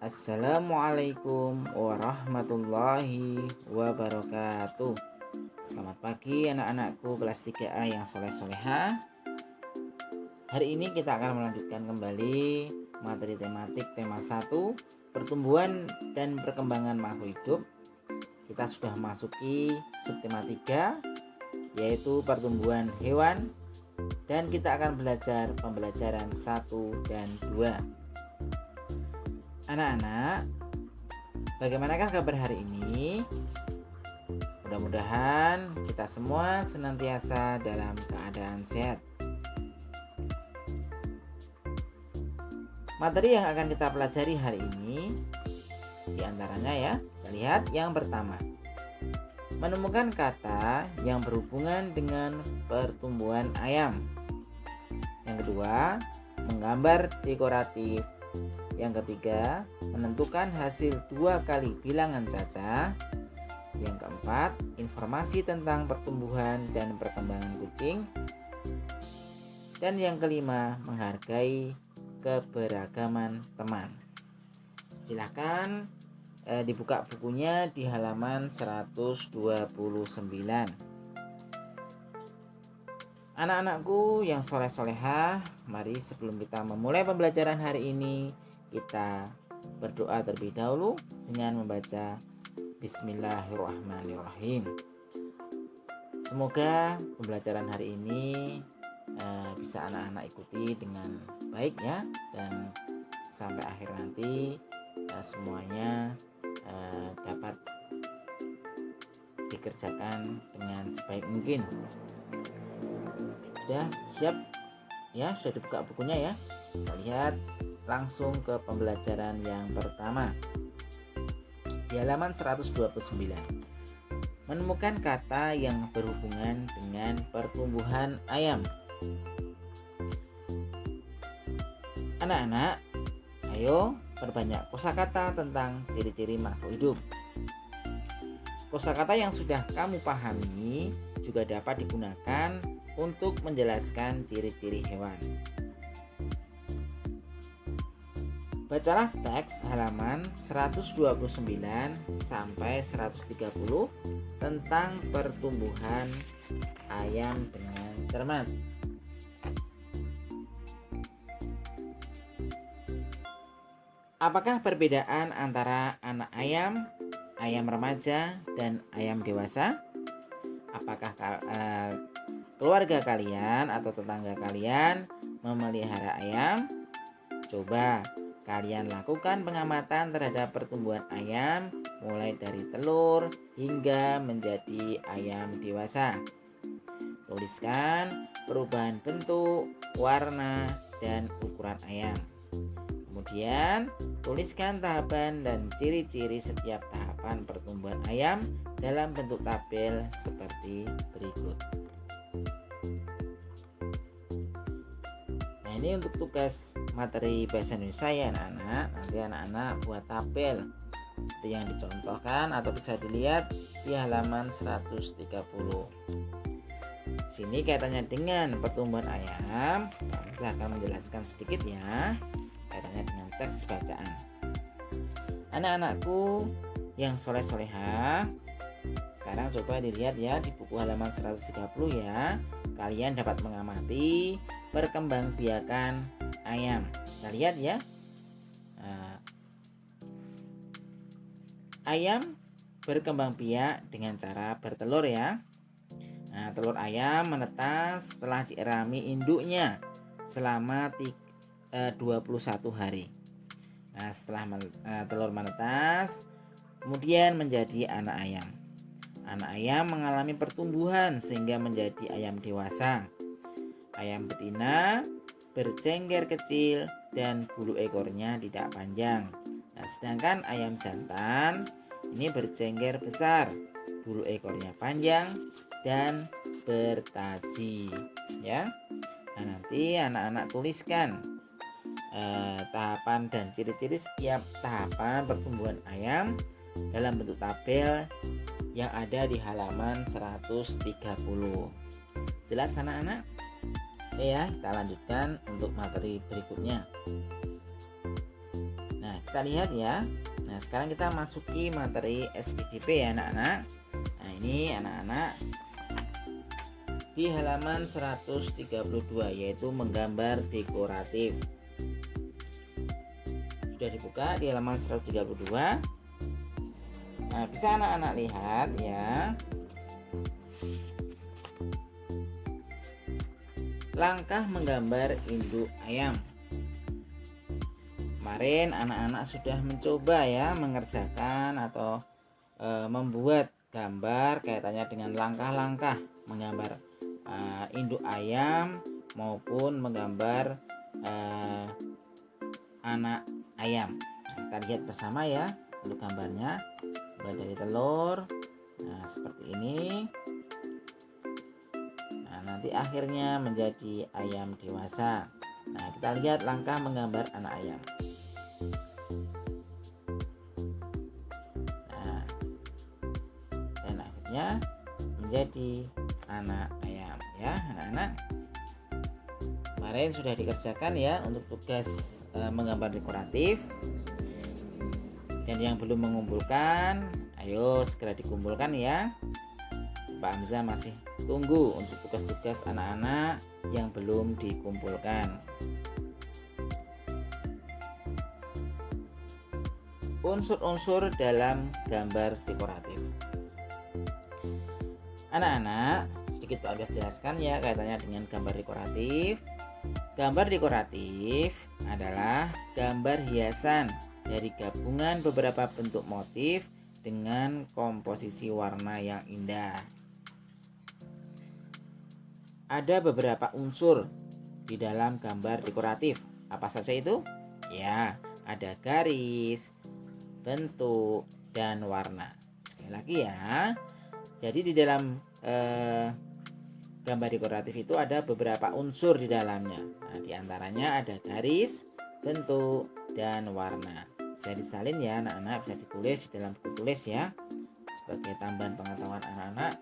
Assalamualaikum warahmatullahi wabarakatuh. Selamat pagi anak-anakku kelas 3A yang soleh-soleha. Hari ini kita akan melanjutkan kembali materi tematik tema 1, pertumbuhan dan perkembangan makhluk hidup. Kita sudah memasuki subtema 3, yaitu pertumbuhan hewan, dan kita akan belajar pembelajaran 1 dan 2. Anak-anak, bagaimanakah kabar hari ini? Mudah-mudahan kita semua senantiasa dalam keadaan sehat. Materi yang akan kita pelajari hari ini diantaranya ya, kita lihat yang pertama, menemukan kata yang berhubungan dengan pertumbuhan ayam. Yang kedua, menggambar dekoratif. Yang ketiga, menentukan hasil 2 kali bilangan cacah. Yang keempat, informasi tentang pertumbuhan dan perkembangan kucing. Dan yang kelima, menghargai keberagaman teman. Silahkan dibuka bukunya di halaman 129. Anak-anakku yang soleh-solehah, mari sebelum kita memulai pembelajaran hari ini, kita berdoa terlebih dahulu dengan membaca Bismillahirrahmanirrahim. Semoga pembelajaran hari ini bisa anak-anak ikuti dengan baik ya, dan sampai akhir nanti semuanya dapat dikerjakan dengan sebaik mungkin. Sudah siap ya, sudah dibuka bukunya ya. Kita lihat langsung ke pembelajaran yang pertama. Di halaman 129. Menemukan kata yang berhubungan dengan pertumbuhan ayam. Anak-anak, ayo perbanyak kosakata tentang ciri-ciri makhluk hidup. Kosakata yang sudah kamu pahami juga dapat digunakan untuk menjelaskan ciri-ciri hewan. Bacalah teks halaman 129 sampai 130 tentang pertumbuhan ayam dengan cermat. Apakah perbedaan antara anak ayam, ayam remaja, dan ayam dewasa? Apakah keluarga kalian atau tetangga kalian memelihara ayam? Coba kalian lakukan pengamatan terhadap pertumbuhan ayam mulai dari telur hingga menjadi ayam dewasa. Tuliskan perubahan bentuk, warna, dan ukuran ayam. Kemudian tuliskan tahapan dan ciri-ciri setiap tahapan pertumbuhan ayam dalam bentuk tabel seperti berikut. Nah, ini untuk tugas materi bahasa Indonesia ya anak-anak. Nanti anak-anak buat tabel seperti yang dicontohkan atau bisa dilihat di halaman 130. Sini kaitannya dengan pertumbuhan ayam. Saya akan menjelaskan sedikit ya kaitannya dengan teks bacaan. Anak-anakku yang soleh-soleha, sekarang coba dilihat ya di buku halaman 130 ya. Kalian dapat mengamati perkembangbiakan ayam. Kita lihat ya. Ayam berkembang biak dengan cara bertelur ya. Nah, telur ayam menetas setelah dierami induknya selama 21 hari. Nah, setelah telur menetas, kemudian menjadi anak ayam. Anak ayam mengalami pertumbuhan sehingga menjadi ayam dewasa. Ayam betina bercengker kecil dan bulu ekornya tidak panjang. Nah, sedangkan ayam jantan ini bercengker besar, bulu ekornya panjang dan bertaji ya. Nah, nanti anak-anak tuliskan tahapan dan ciri-ciri setiap tahapan pertumbuhan ayam dalam bentuk tabel yang ada di halaman 130. Jelas anak-anak? Oke ya, kita lanjutkan untuk materi berikutnya. Nah, kita lihat ya. Nah, sekarang kita masuki materi SPDP ya anak-anak. Nah, ini anak-anak di halaman 132 yaitu menggambar dekoratif. Sudah dibuka di halaman 132. Nah, bisa anak-anak lihat ya. Langkah menggambar induk ayam. Kemarin anak-anak sudah mencoba ya mengerjakan atau membuat gambar kaitannya dengan langkah-langkah menggambar induk ayam maupun menggambar anak ayam. Nah, kita lihat bersama ya untuk gambarnya. Mulai dari telur, nah seperti ini. Nah, nanti akhirnya menjadi ayam dewasa. Nah, kita lihat langkah menggambar anak ayam. Nah, dan akhirnya menjadi anak ayam ya anak-anak. Kemarin sudah dikerjakan ya untuk tugas menggambar dekoratif. Dan yang belum mengumpulkan, ayo segera dikumpulkan ya. Pak Hamzah masih tunggu untuk tugas-tugas anak-anak yang belum dikumpulkan. Unsur-unsur dalam gambar dekoratif. Anak-anak, sedikit Pak Hamzah jelaskan ya kaitannya dengan gambar dekoratif. Gambar dekoratif adalah gambar hiasan dari gabungan beberapa bentuk motif dengan komposisi warna yang indah. Ada beberapa unsur di dalam gambar dekoratif. Apa saja itu? Ya, ada garis, bentuk, dan warna. Sekali lagi ya. Jadi di dalam gambar dekoratif itu ada beberapa unsur di dalamnya. Nah, di antaranya ada garis, bentuk, dan warna. Bisa disalin ya anak-anak, bisa ditulis di dalam buku tulis ya sebagai tambahan pengetahuan anak-anak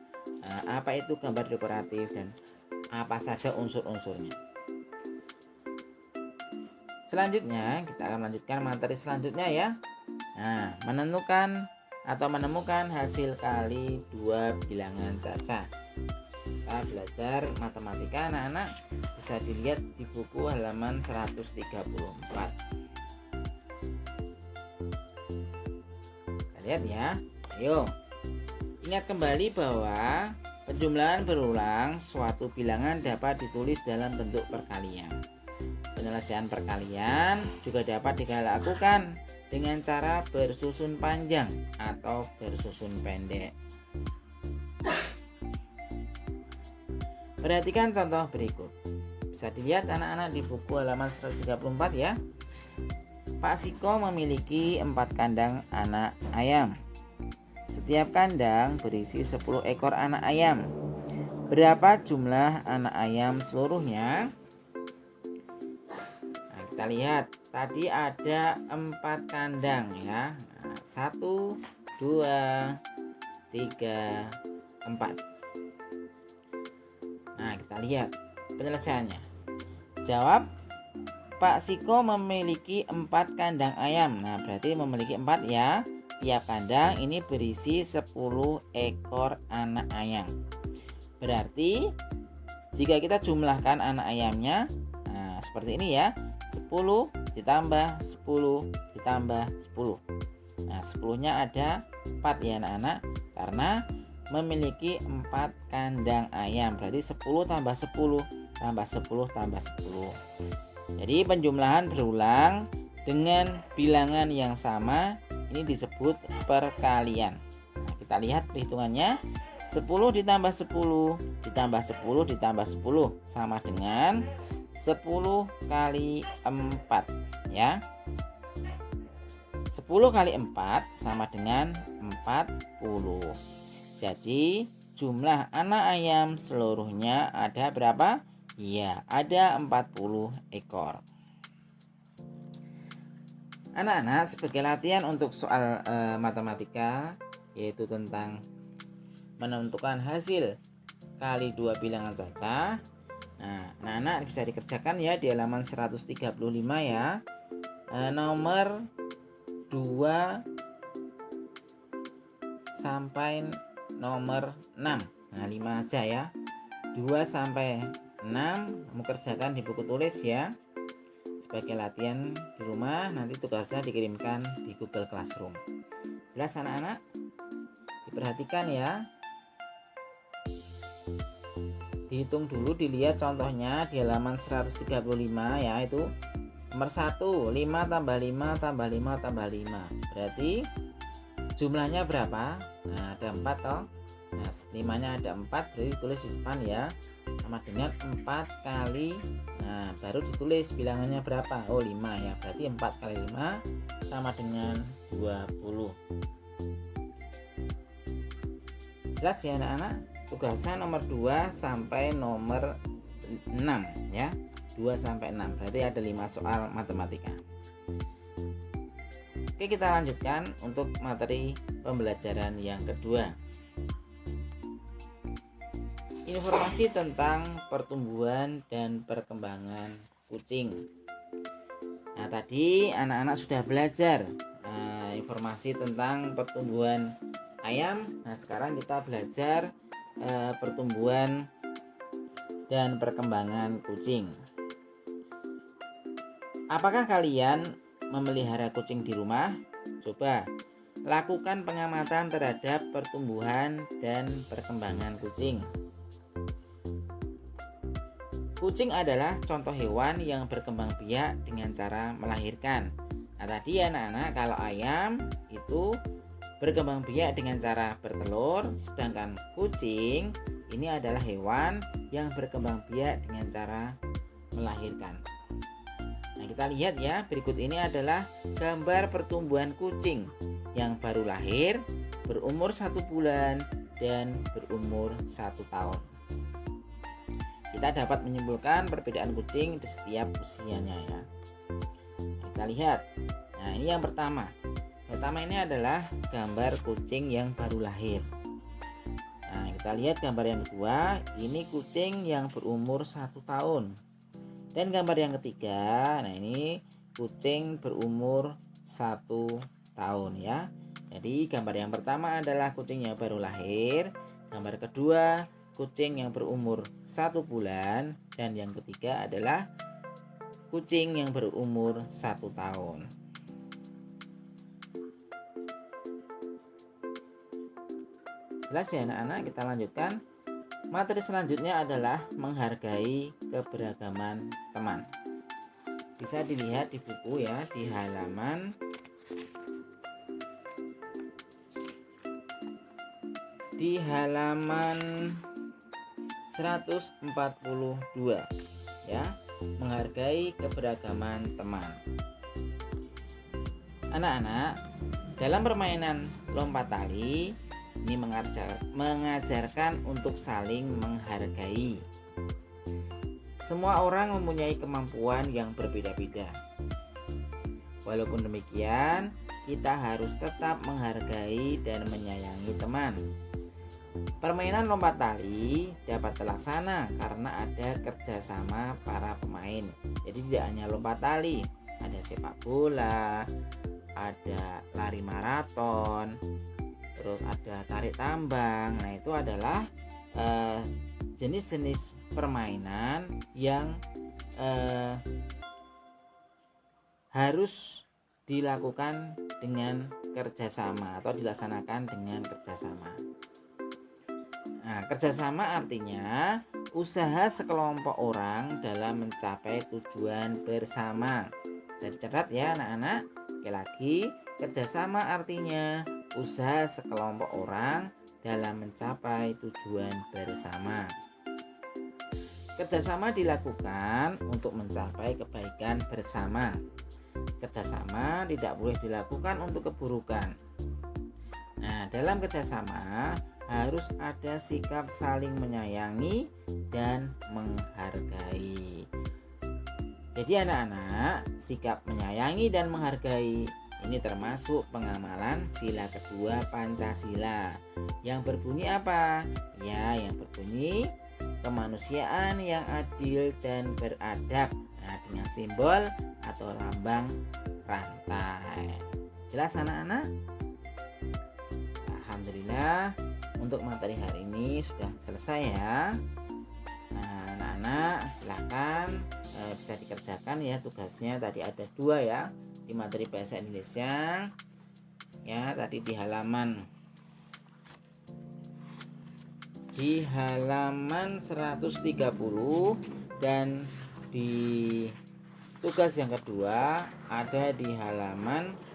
apa itu gambar dekoratif dan apa saja unsur-unsurnya. Selanjutnya kita akan melanjutkan materi selanjutnya ya. Nah, menentukan atau menemukan hasil kali dua bilangan caca. Kita belajar matematika anak-anak, bisa dilihat di buku halaman 134. Lihat ya. Ayo. Ingat kembali bahwa penjumlahan berulang suatu bilangan dapat ditulis dalam bentuk perkalian. Penyelesaian perkalian juga dapat dilakukan dengan cara bersusun panjang atau bersusun pendek. Perhatikan contoh berikut. Bisa dilihat anak-anak di buku halaman 134 ya. Pak Siko memiliki 4 kandang anak ayam. Setiap kandang berisi 10 ekor anak ayam. Berapa jumlah anak ayam seluruhnya? Nah, kita lihat tadi ada 4 kandang ya. 1, 2, 3, 4. Nah, kita lihat penyelesaiannya. Jawab, Pak Siko memiliki 4 kandang ayam. Nah, berarti memiliki 4 ya. Tiap kandang ini berisi 10 ekor anak ayam. Berarti jika kita jumlahkan anak ayamnya, nah seperti ini ya. 10 ditambah 10 ditambah 10. Nah, 10-nya ada 4 ya anak-anak. Karena memiliki 4 kandang ayam. Berarti 10 tambah 10 tambah 10 tambah 10. Jadi penjumlahan berulang dengan bilangan yang sama, ini disebut perkalian. Nah, kita lihat perhitungannya. 10 ditambah 10 ditambah 10 ditambah 10 sama dengan 10 kali 4 ya. 10 kali 4 sama dengan 40. Jadi jumlah anak ayam seluruhnya ada berapa? Ya, ada 40 ekor. Anak-anak, sebagai latihan untuk soal matematika, yaitu tentang menentukan hasil kali dua bilangan caca. Nah, anak-anak bisa dikerjakan ya di halaman 135 ya. Nomor 2 sampai nomor 6. Nah, 5 aja ya. 2 sampai 6 kamu kerjakan di buku tulis ya. Sebagai latihan di rumah, nanti tugasnya dikirimkan di Google Classroom. Jelas anak-anak? Diperhatikan ya. Dihitung dulu, dilihat contohnya di halaman 135 ya, itu nomor 1, 5 tambah 5 tambah 5 tambah 5. Berarti jumlahnya berapa? Nah, ada 4 toh. Nah, 5-nya ada 4, berarti ditulis di depan ya. Sama dengan 4 kali. Nah, baru ditulis bilangannya berapa? Oh, 5 ya. Berarti 4 kali 5 sama dengan 20. Jelas ya anak-anak? Tugasnya nomor 2 sampai nomor 6 ya. 2 sampai 6. Berarti ada 5 soal matematika. Oke, kita lanjutkan untuk materi pembelajaran yang kedua. Informasi tentang pertumbuhan dan perkembangan kucing. Nah, tadi anak-anak sudah belajar informasi tentang pertumbuhan ayam. Nah, sekarang kita belajar pertumbuhan dan perkembangan kucing. Apakah kalian memelihara kucing di rumah? Coba lakukan pengamatan terhadap pertumbuhan dan perkembangan kucing. Kucing adalah contoh hewan yang berkembang biak dengan cara melahirkan. Nah, tadi anak-anak, kalau ayam itu berkembang biak dengan cara bertelur, sedangkan kucing ini adalah hewan yang berkembang biak dengan cara melahirkan. Nah, kita lihat ya, berikut ini adalah gambar pertumbuhan kucing yang baru lahir, berumur 1 bulan dan berumur 1 tahun. Kita dapat menyimpulkan perbedaan kucing di setiap usianya ya. Kita lihat. Nah, ini yang pertama. Pertama ini adalah gambar kucing yang baru lahir. Nah, kita lihat gambar yang kedua. Ini kucing yang berumur 1 tahun. Dan gambar yang ketiga, nah ini kucing berumur 1 tahun ya. Jadi gambar yang pertama adalah kucing yang baru lahir. Gambar kedua kucing yang berumur 1 bulan. Dan yang ketiga adalah kucing yang berumur 1 tahun. Jelas ya anak-anak? Kita lanjutkan. Materi selanjutnya adalah menghargai keberagaman teman. Bisa dilihat di buku ya, di halaman 142 ya, menghargai keberagaman teman. Anak-anak, dalam permainan lompat tali ini mengajarkan untuk saling menghargai. Semua orang mempunyai kemampuan yang berbeda-beda. Walaupun demikian, kita harus tetap menghargai dan menyayangi teman. Permainan lompat tali dapat terlaksana karena ada kerjasama para pemain. Jadi tidak hanya lompat tali, ada sepak bola, ada lari maraton, terus ada tarik tambang. Nah, itu adalah jenis-jenis permainan yang harus dilakukan dengan kerjasama atau dilaksanakan dengan kerjasama. Nah, kerjasama artinya usaha sekelompok orang dalam mencapai tujuan bersama. Bisa dicatat ya anak-anak. Sekali lagi, kerjasama artinya usaha sekelompok orang dalam mencapai tujuan bersama. Kerjasama dilakukan untuk mencapai kebaikan bersama. Kerjasama tidak boleh dilakukan untuk keburukan. Nah, dalam kerjasama harus ada sikap saling menyayangi dan menghargai. Jadi anak-anak, sikap menyayangi dan menghargai ini termasuk pengamalan sila kedua Pancasila. Yang berbunyi apa? Ya, yang berbunyi kemanusiaan yang adil dan beradab. Nah, dengan simbol atau lambang rantai. Jelas anak-anak? Alhamdulillah, untuk materi hari ini sudah selesai ya. Nah, anak-anak silahkan bisa dikerjakan ya tugasnya. Tadi ada 2 ya di materi bahasa Indonesia ya, tadi di halaman 130 dan di tugas yang kedua ada di halaman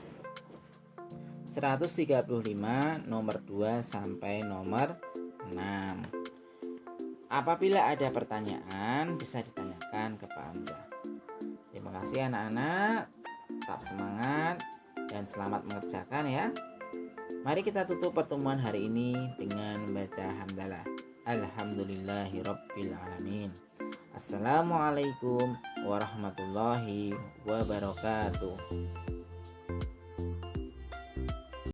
135 nomor 2 sampai nomor 6. Apabila ada pertanyaan bisa ditanyakan ke Pak Hamzah. Terima kasih anak-anak, tetap semangat dan selamat mengerjakan ya. Mari kita tutup pertemuan hari ini dengan membaca hamdalah. Alhamdulillahirabbil alamin. Assalamualaikum warahmatullahi wabarakatuh.